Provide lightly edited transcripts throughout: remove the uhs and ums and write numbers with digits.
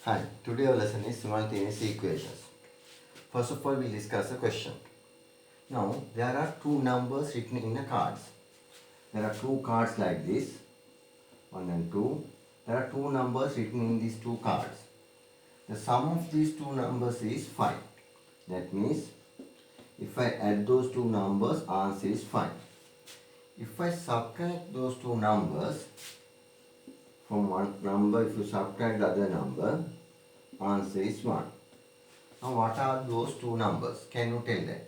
Hi, today our lesson is simultaneous equations. First of all, we'll discuss a question. Now, there are two numbers written in the cards. There are two cards like this, 1 and 2. There are two numbers written in these two cards. The sum of these two numbers is 5. That means, if I add those two numbers, answer is 5. If I subtract those two numbers, from one number, if you subtract the other number, answer is 1. Now what are those two numbers? Can you tell that?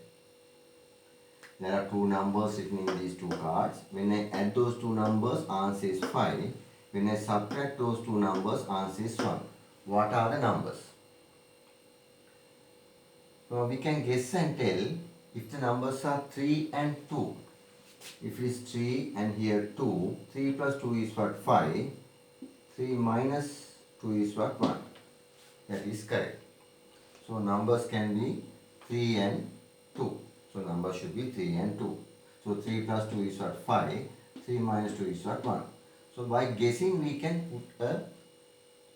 There are two numbers written in these two cards. When I add those two numbers, answer is 5. When I subtract those two numbers, answer is 1. What are the numbers? So we can guess and tell if the numbers are 3 and 2. If it is 3 and here 2, 3 plus 2 is what? 5. 3 minus 2 is what? 1. That is correct. So numbers can be 3 and 2. So number should be 3 and 2. So 3 plus 2 is what? 5. 3 minus 2 is what? 1. So by guessing we can put a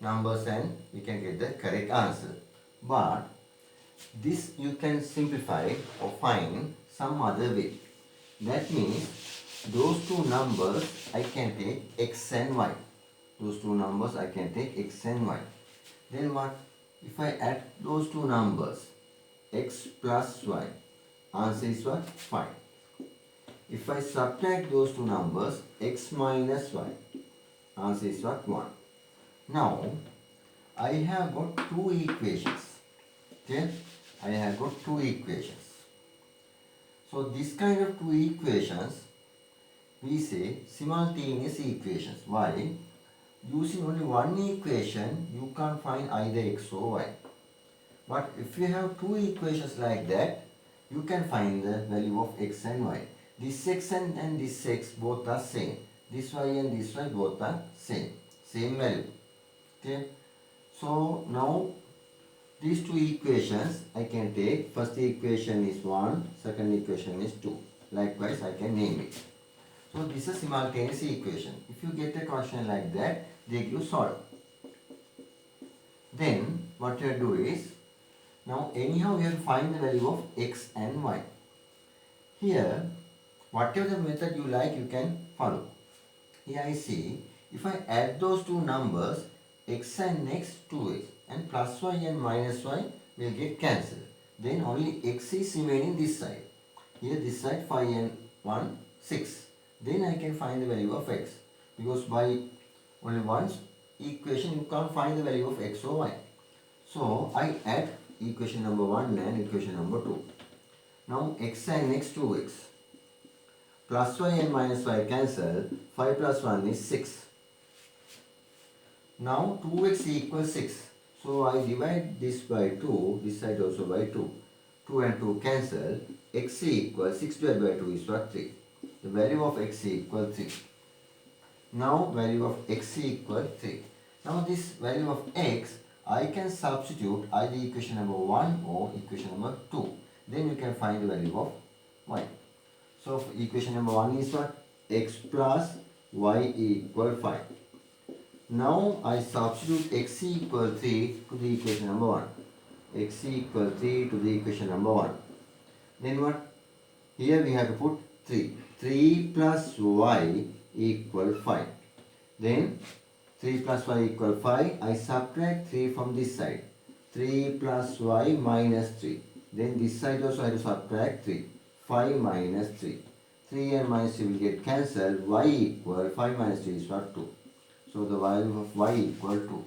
numbers and we can get the correct answer. But this you can simplify or find some other way. That means those two numbers I can take x and y. Those two numbers I can take x and y. Then what? If I add those two numbers, x plus y, answer is what? 5. If I subtract those two numbers, x minus y, answer is what? 1. Now, I have got two equations. Okay? I have got two equations. So, this kind of two equations, we say simultaneous equations. Why? Using only one equation, you can't find either x or y. But if you have two equations like that, you can find the value of x and y. This x and this x both are same. This y and this y both are same. Same value. Okay. So now these two equations I can take. First equation is 1, second equation is 2. Likewise I can name it. So this is simultaneous equation. If you get a question like that, they give solve. Then what you do is, now anyhow we have to find the value of x and y. Here, whatever the method you like, you can follow. Here I see, if I add those two numbers, x and x, 2x, and plus y and minus y will get cancelled. Then only x is remaining this side. Here this side 5 and 1, 6. Then I can find the value of x. Because by only one equation you can't find the value of x or y. So I add equation number 1 and equation number 2. Now x and x, 2x. Plus y and minus y cancel. 5 plus 1 is 6. Now 2x equals 6. So I divide this by 2, this side also by 2. 2 and 2 cancel. X equals 6 divided by 2 is what? 3. The value of x equals 3. Now value of x equals 3. Now this value of x, I can substitute either equation number 1 or equation number 2. Then you can find the value of y. So equation number 1 is what? X plus y equal 5. Now I substitute x equal 3 to the equation number 1. X equal 3 to the equation number 1. Then what? Here we have to put 3. 3 plus y equal 5. Then 3 plus y equal 5. I subtract 3 from this side. 3 plus y minus 3. Then this side also I have to subtract 3. 5 minus 3. 3 and minus 3 will get cancelled. Y equal 5 minus 3 is what? 2. So the value of y equal 2.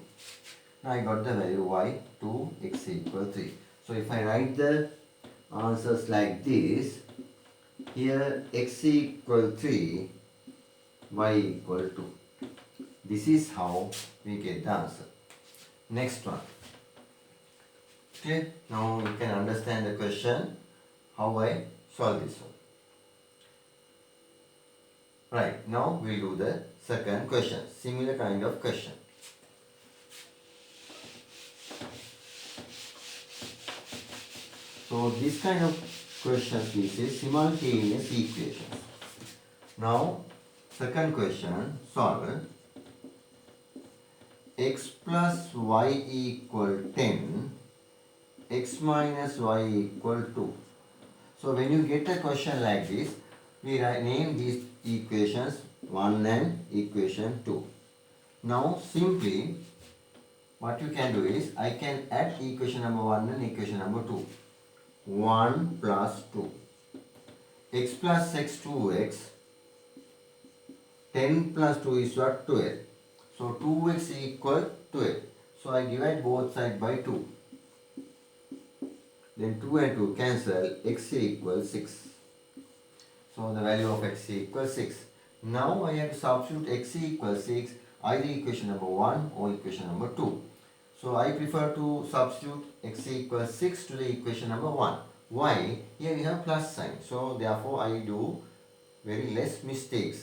Now I got the value y 2, x equal 3. So if I write the answers like this, here x equal 3, y equal 2. This is how we get the answer. Next one. Okay, now you can understand the question, how I solve this one. Right, now we'll do the second question, similar kind of question. So this kind of questions we say simultaneous equations. Now second question, solve x plus y equal 10, x minus y equal 2. So when you get a question like this, we name these equations 1 and equation 2. Now simply what you can do is, I can add equation number 1 and equation number 2. 1 plus 2. X plus x 2x. 10 plus 2 is what? 12. So 2x equal 12. So I divide both sides by 2. Then 2 and 2 cancel. X equals 6. So the value of x equals 6. Now I have to substitute x equals 6 either equation number 1 or equation number 2. So I prefer to substitute x equals 6 to the equation number 1. Why? Here we have plus sign. So therefore I do very less mistakes.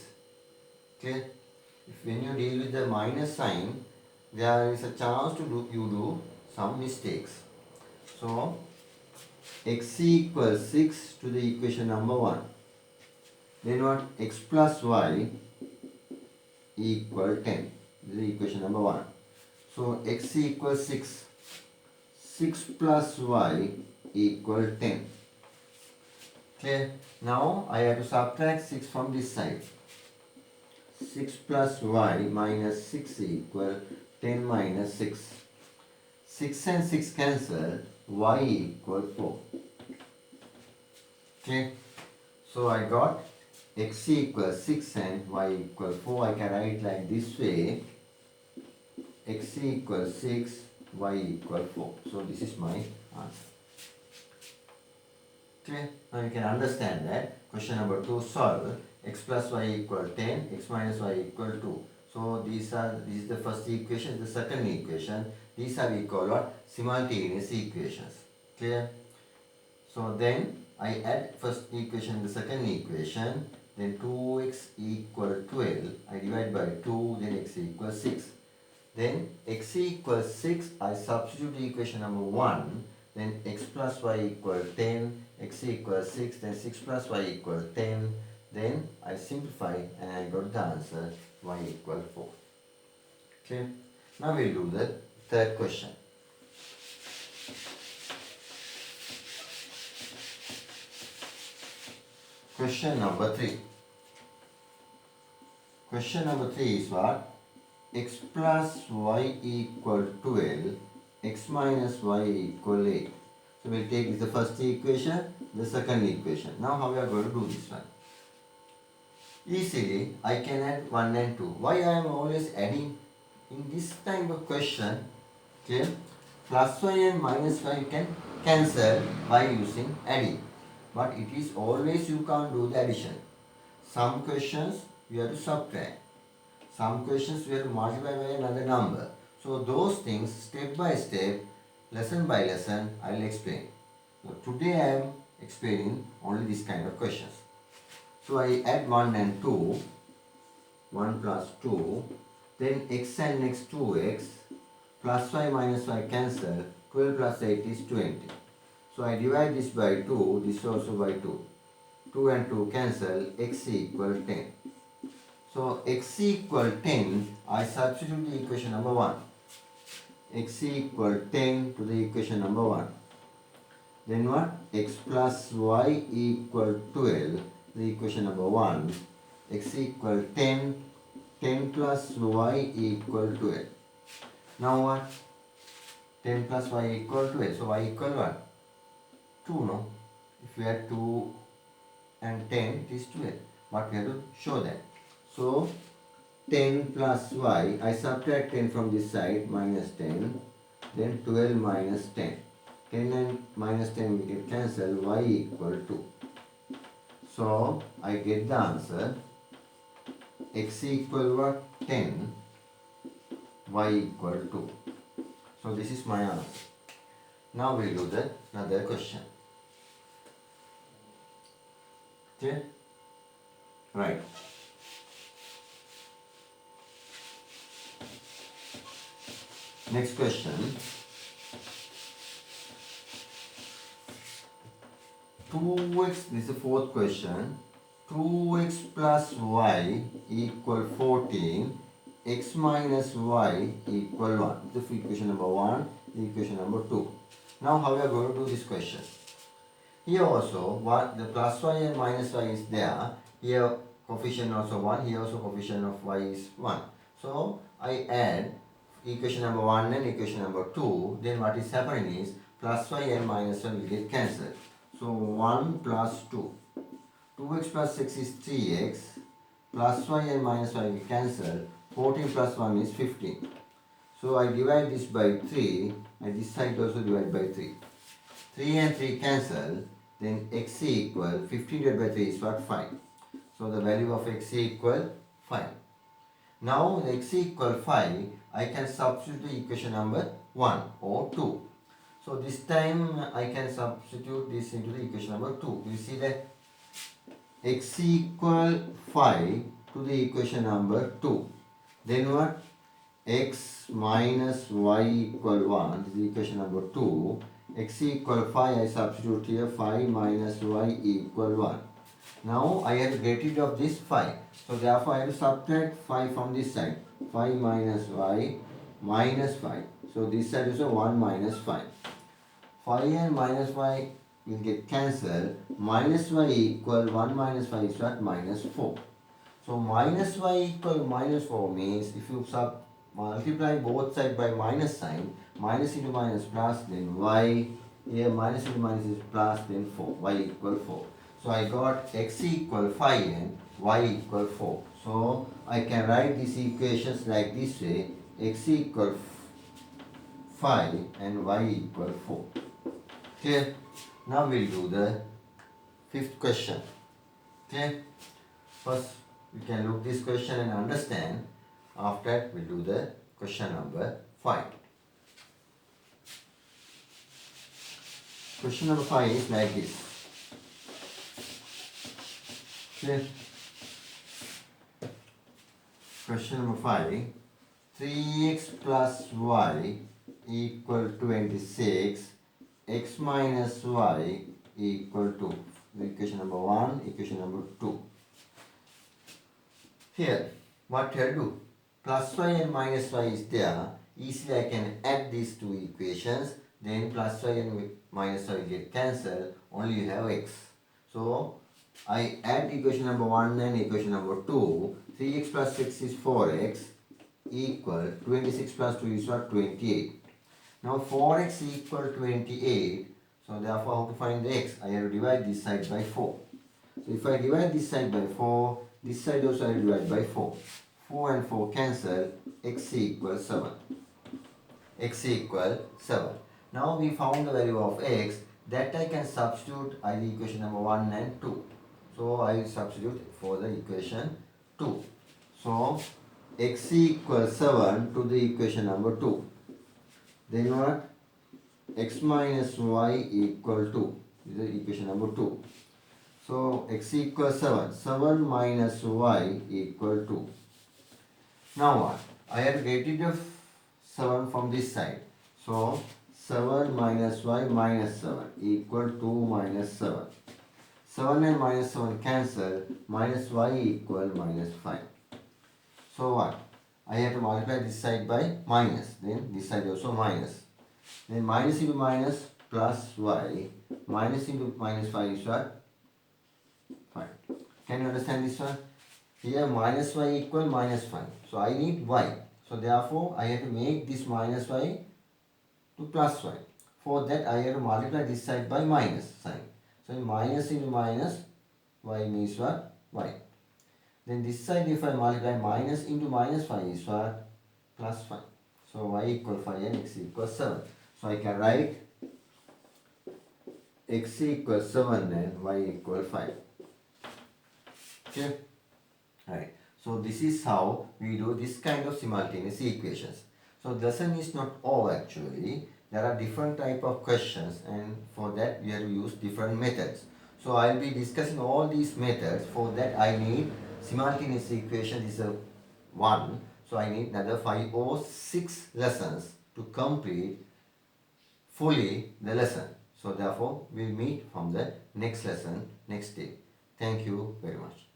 Clear? When you deal with the minus sign, there is a chance to you do some mistakes. So x equals 6 to the equation number 1. Then what? X plus y equal 10. This is equation number 1. So x equals 6. 6 plus y equal 10. Clear? Now I have to subtract 6 from this side. 6 plus y minus 6 equal 10 minus 6. 6 and 6 cancel. Y equal 4. Okay. So I got x equals 6 and y equal 4. I can write like this way. X equals 6, y equal 4. So this is my answer. Clear? Now you can understand that question number 2 solve. X plus y equal 10, x minus y equal 2. So this is the first equation, the second equation. These are we call what? Simultaneous equations. Clear? So then I add first equation, the second equation. Then 2x equal 12. I divide by 2. Then x equals 6. Then x equals 6, I substitute equation number 1, then x plus y equal 10, x equals 6, then 6 plus y equal 10, then I simplify and I got the answer y equal 4. Okay. Now we'll do the third question. Question number 3. Question number 3 is what? X plus y equal 12, x minus y equal 8. So we'll take the first equation, the second equation. Now how we are going to do this one? Easily I can add 1 and 2. Why I am always adding in this type of question? Okay, plus y and minus y you can cancel by using adding. But it is always you can't do the addition. Some questions you have to subtract. Some questions we have to multiply by another number. So those things step by step, lesson by lesson, I will explain. So today I am explaining only this kind of questions. So I add 1 and 2, 1 plus 2, then x and x 2x, plus y minus y cancel, 12 plus 8 is 20. So I divide this by 2, this also by 2. 2 and 2 cancel, x equal 10. So x equal 10, I substitute the equation number 1. X equal 10 to the equation number 1. Then what? X plus y equal 12, the equation number 1. X equal 10, 10 plus y equal 12. Now what? 10 plus y equal 12. So y equal what? 2, no? If we add 2 and 10, it is 12. But we have to show that. So 10 plus y, I subtract 10 from this side, minus 10, then 12 minus 10. 10 and minus 10 we get cancel, y equal 2. So I get the answer, x equal what? 10, y equal 2. So this is my answer. Now we will do the another question. Okay? Right. Next question. 2x, this is the fourth question. 2x plus y equal 14. x minus y equal 1. This is equation number 1, equation number 2. Now how we are going to do this question? Here also, what the plus y and minus y is there. Here coefficient also 1, here also coefficient of y is 1. So I add equation number 1 and equation number 2. Then what is happening is plus y and minus y will get cancelled. So 1 plus 2. 2x plus 6 is 3x. Plus y and minus y will cancel. 14 plus 1 is 15. So I divide this by 3 and this side also divide by 3. 3 and 3 cancel. Then x equal 15 divided by 3 is what? 5. So the value of x equal 5. Now x equal 5, I can substitute the equation number 1 or 2. So this time I can substitute this into the equation number 2. You see that x equal 5 to the equation number 2. Then what? X minus y equal 1, this is equation number 2. X equal 5, I substitute here 5 minus y equal 1. Now I have to get rid of this 5. So therefore I have to subtract 5 from this side. 5 minus y minus 5. So this side is a 1 minus 5. 5 and minus y will get cancelled. Minus y equal 1 minus 5 is what? Minus 4. So minus y equal minus 4 means if you multiply both sides by minus sign, minus into minus plus, then y, here minus into minus is plus, then 4, y equal 4. So I got x equal 5 and y equal 4. So I can write these equations like this way, x equal 5 and y equal 4. Okay, now we'll do the fifth question. Okay, first we can look this question and understand. After that, we'll do the question number 5. Question number 5 is like this. Okay. Question number 5. 3x plus y equal 26. X minus y equal to. Equation number 1, equation number 2. Here, what shall I do? Plus y and minus y is there. Easily I can add these two equations. Then plus y and minus y get cancelled. Only you have x. So I add equation number 1 and equation number 2. 3x plus 6 is 4x equal 26 plus 2 is what? 28. Now 4x equal 28. So therefore how to find the x? I have to divide this side by 4. So if I divide this side by 4, this side also I will divide by 4. 4 and 4 cancel, x equals 7. X equal 7. Now we found the value of x, that I can substitute either equation number 1 and 2. So I substitute for the equation 2. So x equals 7 to the equation number 2. Then what? X minus y equal 2. This is equation number 2. So x equals 7. 7 minus y equal 2. Now what? I have to get rid of 7 from this side. So 7 minus y minus 7 equal 2 minus 7. 7 and minus 7 cancel. Minus y equal minus 5. So what? I have to multiply this side by minus. Then this side also minus. Then minus into minus plus y. Minus into minus 5 is what? 5. Can you understand this one? Here minus y equal minus 5. So I need y. So therefore I have to make this minus y to plus y. For that I have to multiply this side by minus sign. So minus into minus y means what? Y. Then this side if I multiply minus into minus 5 is what? Plus 5. So y equal 5 and x equals 7. So I can write x equals 7 and y equal 5. Okay. Right. So this is how we do this kind of simultaneous equations. So the lesson is not all actually. There are different type of questions and for that we have to use different methods. So I will be discussing all these methods. For that I need simultaneous equation is a 1. So I need another 5 or 6 lessons to complete fully the lesson. So therefore we will meet from the next lesson next day. Thank you very much.